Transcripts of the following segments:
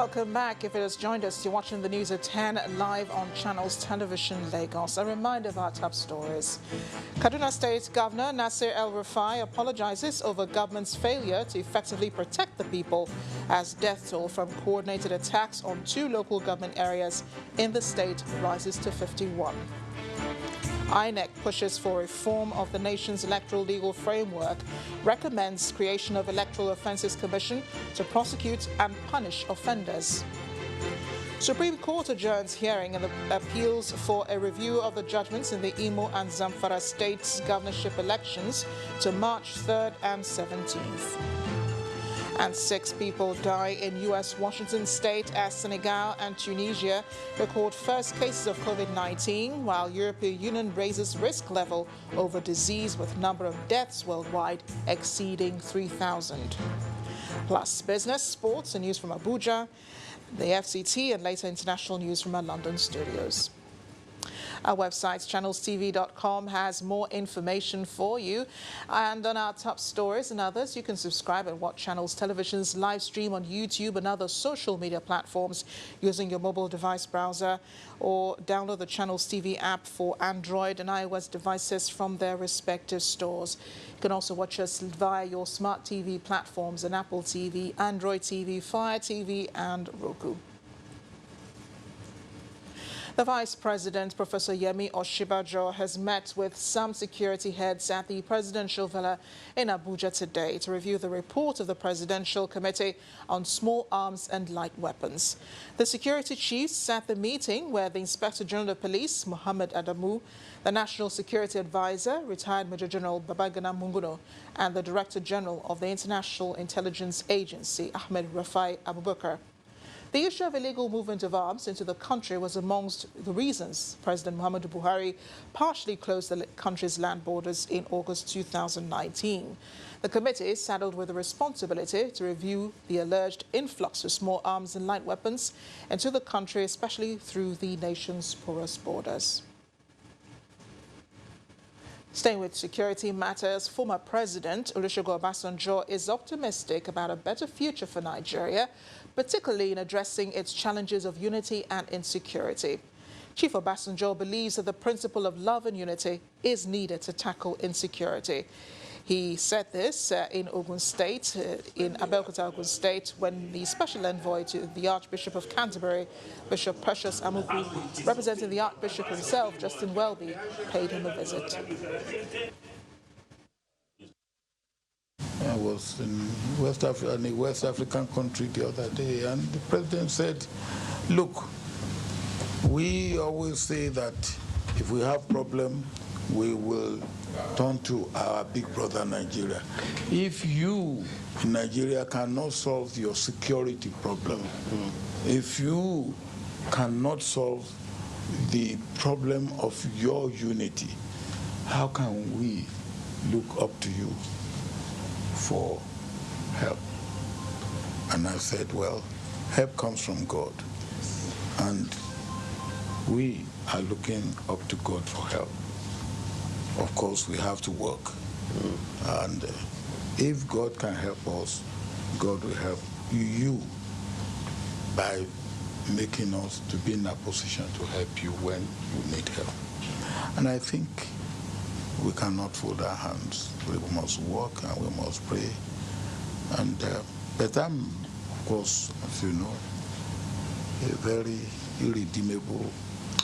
Welcome back. If it has joined us, you're watching the news at 10 live on Channels Television Lagos. A reminder of our top stories. Kaduna State Governor Nasir El-Rufai apologizes over government's failure to effectively protect the people as death toll from coordinated attacks on 2 local government areas in the state rises to 51. INEC pushes for reform of the nation's electoral legal framework, recommends creation of Electoral Offences Commission to prosecute and punish offenders. Supreme Court adjourns hearing in the appeals for a review of the judgments in the Imo and Zamfara states governorship elections to March 3rd and 17th. And 6 people die in U.S. Washington state as Senegal and Tunisia record first cases of COVID-19, while European Union raises risk level over disease with number of deaths worldwide exceeding 3,000. Plus business, sports and news from Abuja, the FCT and later international news from our London studios. Our website, channelstv.com, has more information for you. And on our top stories and others, you can subscribe and watch Channels Television's live stream on YouTube and other social media platforms using your mobile device browser, or download the Channels TV app for Android and iOS devices from their respective stores. You can also watch us via your smart TV platforms on Apple TV, Android TV, Fire TV and Roku. The Vice President, Professor Yemi Osinbajo, has met with some security heads at the Presidential Villa in Abuja today to review the report of the Presidential Committee on Small Arms and Light Weapons. The security chiefs at the meeting were the Inspector General of Police, Mohammed Adamu, the National Security Advisor, retired Major General Babagana Munguno, and the Director General of the International Intelligence Agency, Ahmed Rafai Abubakar. The issue of illegal movement of arms into the country was amongst the reasons President Muhammadu Buhari partially closed the country's land borders in August 2019. The committee is saddled with the responsibility to review the alleged influx of small arms and light weapons into the country, especially through the nation's porous borders. Staying with security matters, former President Olusegun Obasanjo is optimistic about a better future for Nigeria, particularly in addressing its challenges of unity and insecurity. Chief Obasanjo believes that the principle of love and unity is needed to tackle insecurity. He said this in Ogun State, in Abeokuta, Ogun State, when the special envoy to the Archbishop of Canterbury, Bishop Precious Amuku, representing the Archbishop himself, Justin Welby, paid him a visit. I was in a West African country the other day, and the president said, look, we always say that if we have problem, we will turn to our big brother Nigeria. If you in Nigeria cannot solve your security problem, if you cannot solve the problem of your unity, how can we look up to you for help? And I said, well, help comes from God, and we are looking up to God for help. Of course, we have to work, and if God can help us, God will help you by making us to be in a position to help you when you need help. And I think we cannot fold our hands. We must work and we must pray. And but I'm, of course, as you know, a very irredeemable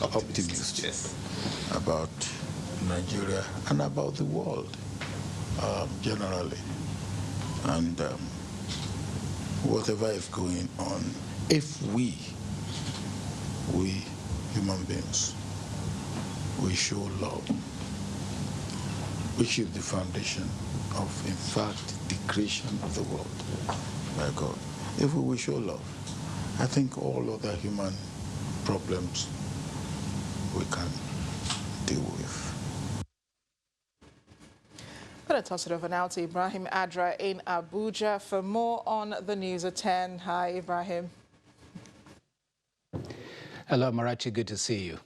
optimist yes, about Nigeria and about the world generally. And whatever is going on, if we human beings, we show love, which is the foundation of, in fact, the creation of the world by God. If we will show love, I think all other human problems we can deal with. I'm going to toss it over now to Ibrahim Adra in Abuja for more on the news at 10. Hi, Ibrahim. Hello, Marachi. Good to see you.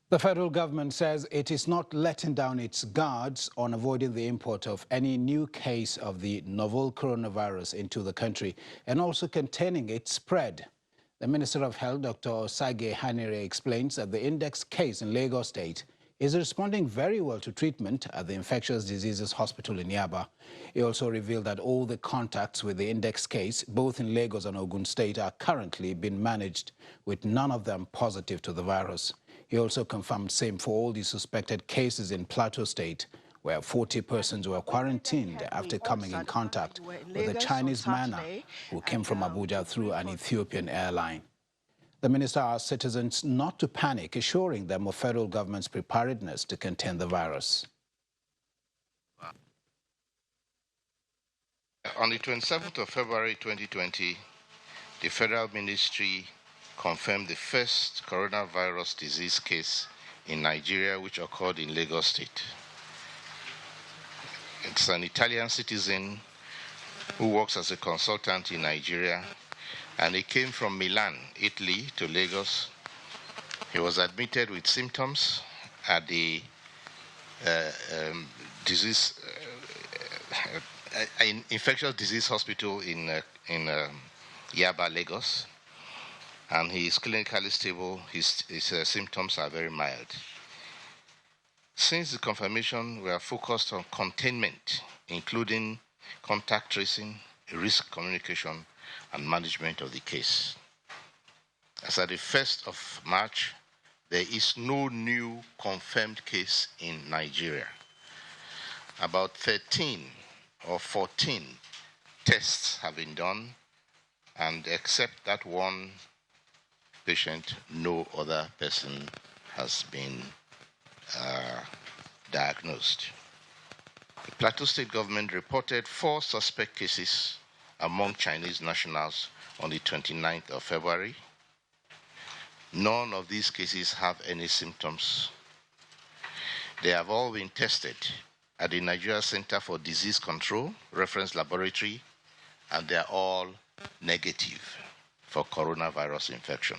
The federal government says it is not letting down its guards on avoiding the import of any new case of the novel coronavirus into the country and also containing its spread. The Minister of Health, Dr. Osagie Hanire, explains that the index case in Lagos State is responding very well to treatment at the Infectious Diseases Hospital in Yaba. He also revealed that all the contacts with the index case, both in Lagos and Ogun State, are currently being managed, with none of them positive to the virus. He also confirmed same for all the suspected cases in Plateau State, where 40 persons were quarantined after coming in contact with a Chinese manner who came from Abuja through an Ethiopian airline. The minister asked citizens not to panic, assuring them of federal government's preparedness to contain the virus. On the 27th of February 2020, the Federal Ministry confirmed the first coronavirus disease case in Nigeria, which occurred in Lagos State. It's an Italian citizen who works as a consultant in Nigeria, and he came from Milan, Italy, to Lagos. He was admitted with symptoms at the infectious disease hospital in Yaba, Lagos, and he is clinically stable. His symptoms are very mild. Since the confirmation, we are focused on containment, including contact tracing, risk communication, and management of the case. As at the 1st of March, there is no new confirmed case in Nigeria. About 13 or 14 tests have been done, and except that one patient, no other person has been diagnosed. The Plateau State government reported 4 suspect cases among Chinese nationals on the 29th of February. None of these cases have any symptoms. They have all been tested at the Nigeria Center for Disease Control reference laboratory, and they are all negative for coronavirus infection.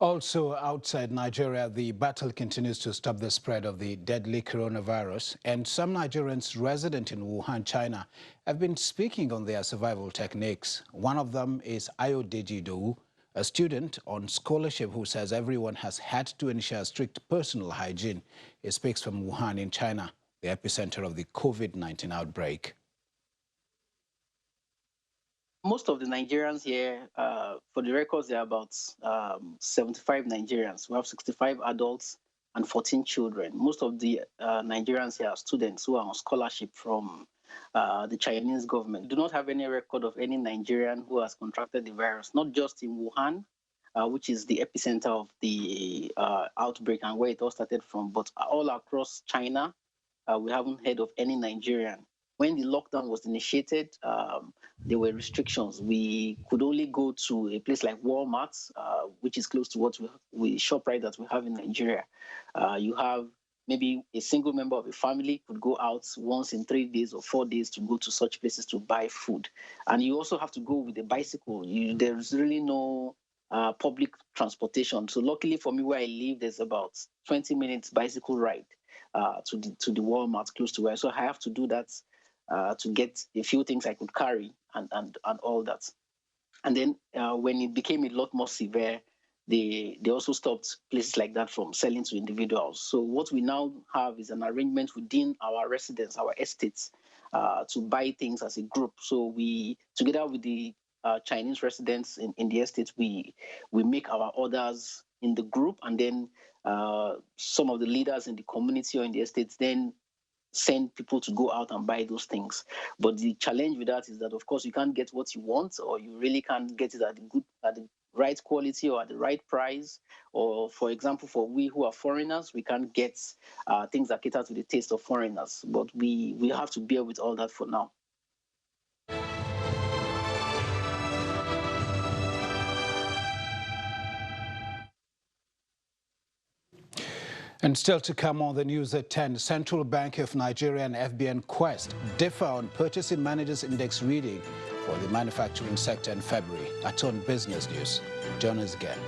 Also outside Nigeria, the battle continues to stop the spread of the deadly coronavirus, and some Nigerians resident in Wuhan, China, have been speaking on their survival techniques. One of them is Ayodeji Dou, a student on scholarship who says everyone has had to ensure strict personal hygiene. He speaks from Wuhan in China, the epicenter of the COVID-19 outbreak. Most of the Nigerians here, for the records, there are about 75 Nigerians. We have 65 adults and 14 children. Most of the Nigerians here are students who are on scholarship from the Chinese government. We do not have any record of any Nigerian who has contracted the virus, not just in Wuhan, which is the epicenter of the outbreak and where it all started from, but all across China, we haven't heard of any Nigerian. When the lockdown was initiated, there were restrictions. We could only go to a place like Walmart, which is close to what we ShopRite that we have in Nigeria. You have maybe a single member of a family could go out once in 3 days or 4 days to go to such places to buy food. And you also have to go with a bicycle. There's really no public transportation. So luckily for me, where I live, there's about 20 minutes bicycle ride to the Walmart close to where. So I have to do that to get a few things I could carry and all that. And then when it became a lot more severe, they also stopped places like that from selling to individuals. So what we now have is an arrangement within our residents, our estates, to buy things as a group. So we, together with the Chinese residents in the estates, we make our orders in the group, and then some of the leaders in the community or in the estates then send people to go out and buy those things. But the challenge with that is that, of course, you can't get what you want, or you really can't get it at the right quality or at the right price. Or, for example, for we who are foreigners, we can't get things that cater to the taste of foreigners. But we have to bear with all that for now. And still to come on the news at 10, Central Bank of Nigeria and FBN Quest differ on Purchasing Managers Index reading for the manufacturing sector in February. That's on Business News. Join us again.